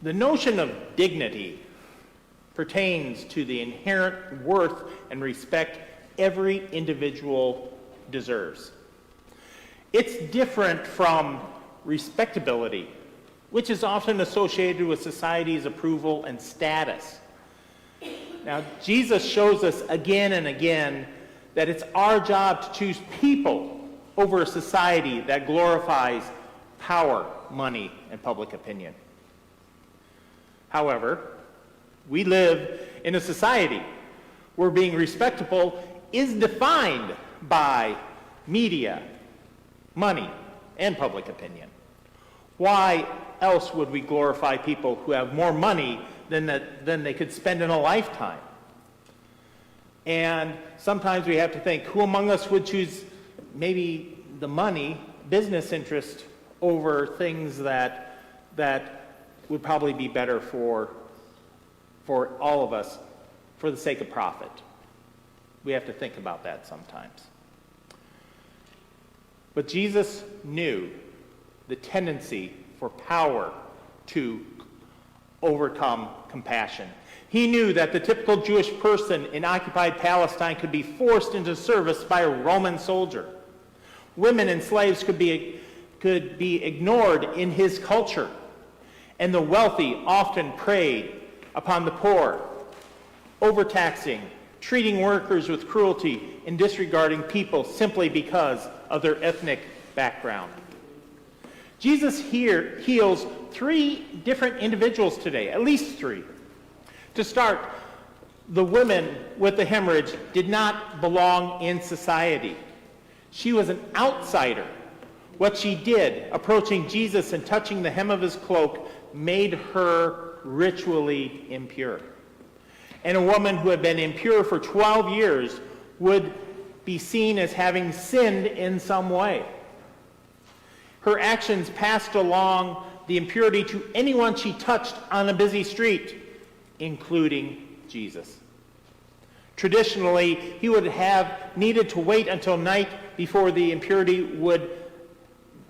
The notion of dignity pertains to the inherent worth and respect every individual deserves. It's different from respectability, which is often associated with society's approval and status. Now, Jesus shows us again and again that it's our job to choose people over a society that glorifies power, money, and public opinion. However, we live in a society where being respectable is defined by media, money, and public opinion. Why else would we glorify people who have more money than they could spend in a lifetime? And sometimes we have to think, who among us would choose maybe the money, business interest, over things that would probably be better for all of us for the sake of profit? We have to think about that sometimes. But Jesus knew the tendency for power to overcome compassion. He knew that the typical Jewish person in occupied Palestine could be forced into service by a Roman soldier. Women and slaves could be ignored in his culture, and the wealthy often preyed upon the poor, overtaxing, treating workers with cruelty, and disregarding people simply because of their ethnic background. Jesus here heals 3 different individuals today, at least 3. To start, the woman with the hemorrhage did not belong in society. She was an outsider. What she did, approaching Jesus and touching the hem of his cloak, made her ritually impure. And a woman who had been impure for 12 years would be seen as having sinned in some way. Her actions passed along the impurity to anyone she touched on a busy street, including Jesus. Traditionally, he would have needed to wait until night before the impurity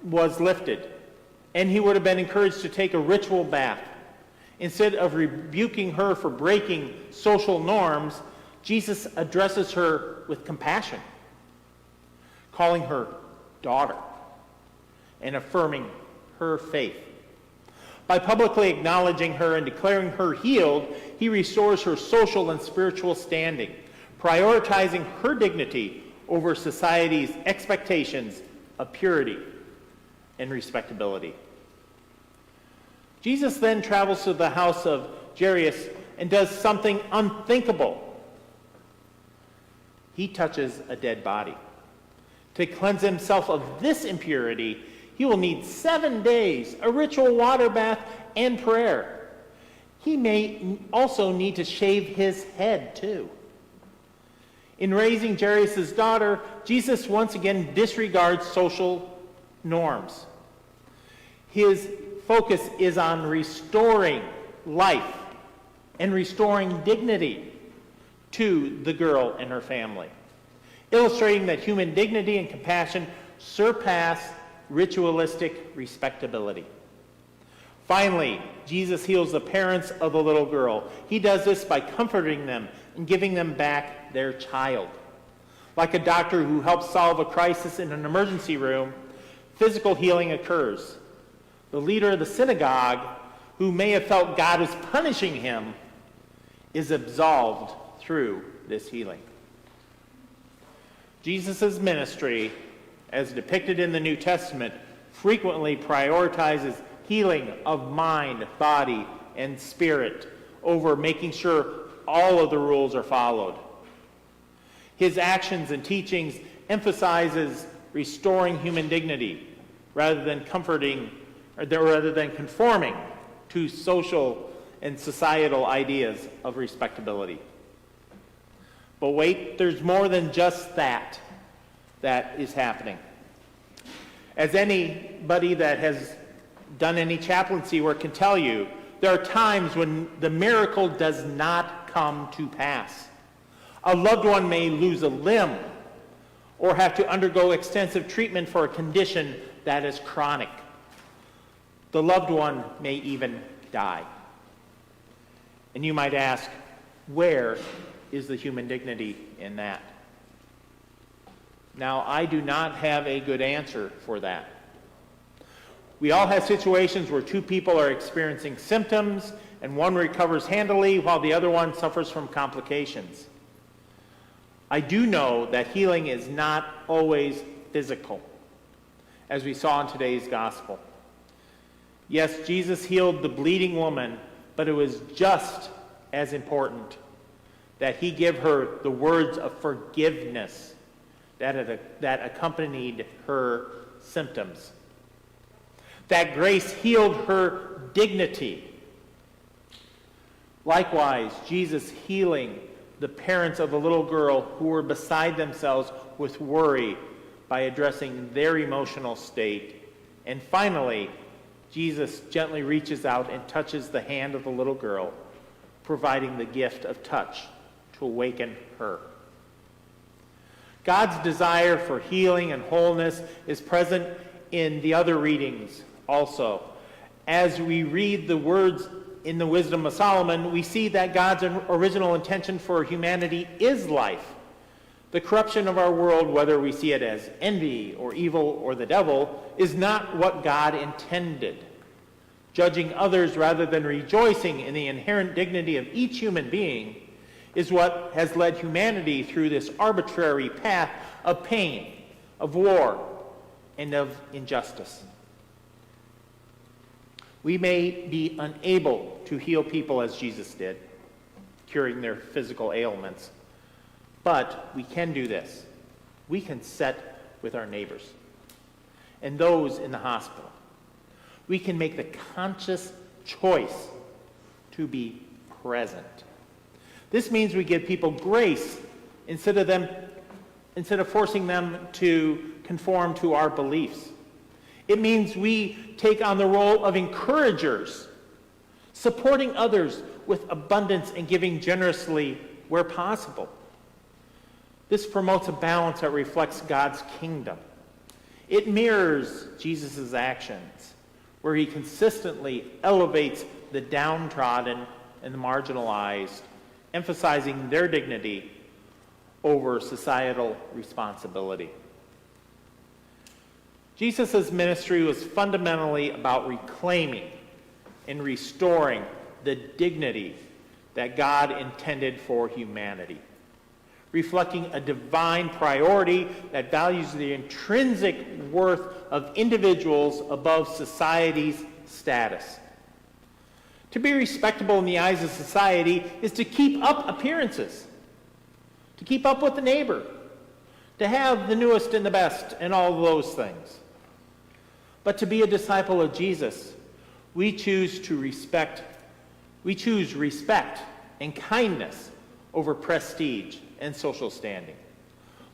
was lifted, and he would have been encouraged to take a ritual bath. Instead of rebuking her for breaking social norms, Jesus addresses her with compassion, calling her daughter and affirming her faith. By publicly acknowledging her and declaring her healed, he restores her social and spiritual standing, prioritizing her dignity over society's expectations of purity and respectability. Jesus then travels to the house of Jairus and does something unthinkable. He touches a dead body. To cleanse himself of this impurity, he will need 7 days, a ritual water bath, and prayer. He may also need to shave his head too. In raising Jairus' daughter, Jesus once again disregards social norms. His focus is on restoring life and restoring dignity to the girl and her family, illustrating that human dignity and compassion surpass ritualistic respectability. Finally, Jesus heals the parents of the little girl. He does this by comforting them and giving them back their child. Like a doctor who helps solve a crisis in an emergency room, physical healing occurs. The leader of the synagogue, who may have felt God was punishing him, is absolved through this healing. Jesus' ministry, as depicted in the New Testament, frequently prioritizes healing of mind, body, and spirit over making sure all of the rules are followed. His actions and teachings emphasizes restoring human dignity rather than conforming to social and societal ideas of respectability. But wait, there's more than just that is happening. As anybody that has done any chaplaincy work can tell you, there are times when the miracle does not come to pass. A loved one may lose a limb or have to undergo extensive treatment for a condition that is chronic. The loved one may even die. And you might ask, where is the human dignity in that? Now, I do not have a good answer for that. We all have situations where two people are experiencing symptoms and one recovers handily while the other one suffers from complications. I do know that healing is not always physical, as we saw in today's gospel. Yes, Jesus healed the bleeding woman, but it was just as important that he give her the words of forgiveness that accompanied her symptoms. That grace healed her dignity. Likewise, Jesus healing the parents of the little girl who were beside themselves with worry by addressing their emotional state. And finally, Jesus gently reaches out and touches the hand of the little girl, providing the gift of touch to awaken her. God's desire for healing and wholeness is present in the other readings also. As we read the words in the Wisdom of Solomon, we see that God's original intention for humanity is life. The corruption of our world, whether we see it as envy or evil or the devil, is not what God intended. Judging others rather than rejoicing in the inherent dignity of each human being is what has led humanity through this arbitrary path of pain, of war, and of injustice. We may be unable to heal people as Jesus did, curing their physical ailments, but we can do this. We can sit with our neighbors and those in the hospital. We can make the conscious choice to be present. This means we give people grace instead of forcing them to conform to our beliefs. It means we take on the role of encouragers, supporting others with abundance and giving generously where possible. This promotes a balance that reflects God's kingdom. It mirrors Jesus' actions, where he consistently elevates the downtrodden and the marginalized, emphasizing their dignity over societal responsibility. Jesus' ministry was fundamentally about reclaiming and restoring the dignity that God intended for humanity, reflecting a divine priority that values the intrinsic worth of individuals above society's status. To be respectable in the eyes of society is to keep up appearances, to keep up with the neighbor, to have the newest and the best and all those things. But to be a disciple of Jesus, we choose respect and kindness over prestige and social standing,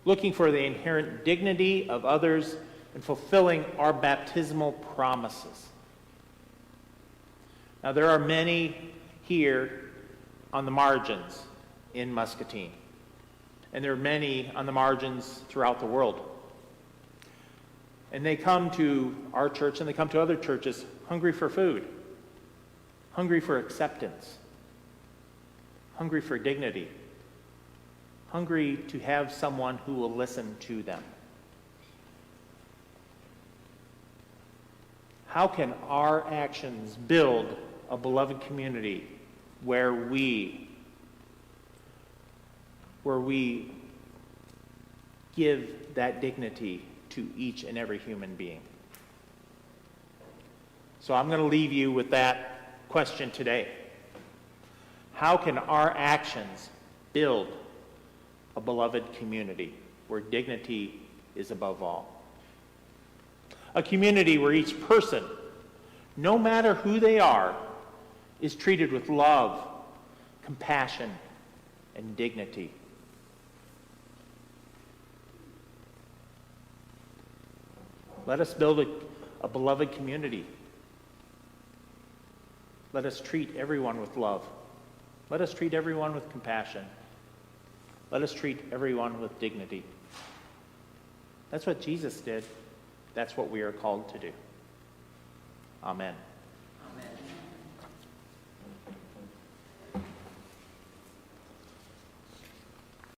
looking for the inherent dignity of others and fulfilling our baptismal promises. Now, there are many here on the margins in Muscatine, and there are many on the margins throughout the world. And they come to our church and they come to other churches hungry for food, hungry for acceptance, hungry for dignity, hungry to have someone who will listen to them. How can our actions build a beloved community where we give that dignity to each and every human being? So I'm going to leave you with that question today. How can our actions build a beloved community where dignity is above all? A community where each person, no matter who they are, is treated with love, compassion, and dignity. Let us build a beloved community. Let us treat everyone with love. Let us treat everyone with compassion. Let us treat everyone with dignity. That's what Jesus did. That's what we are called to do. Amen.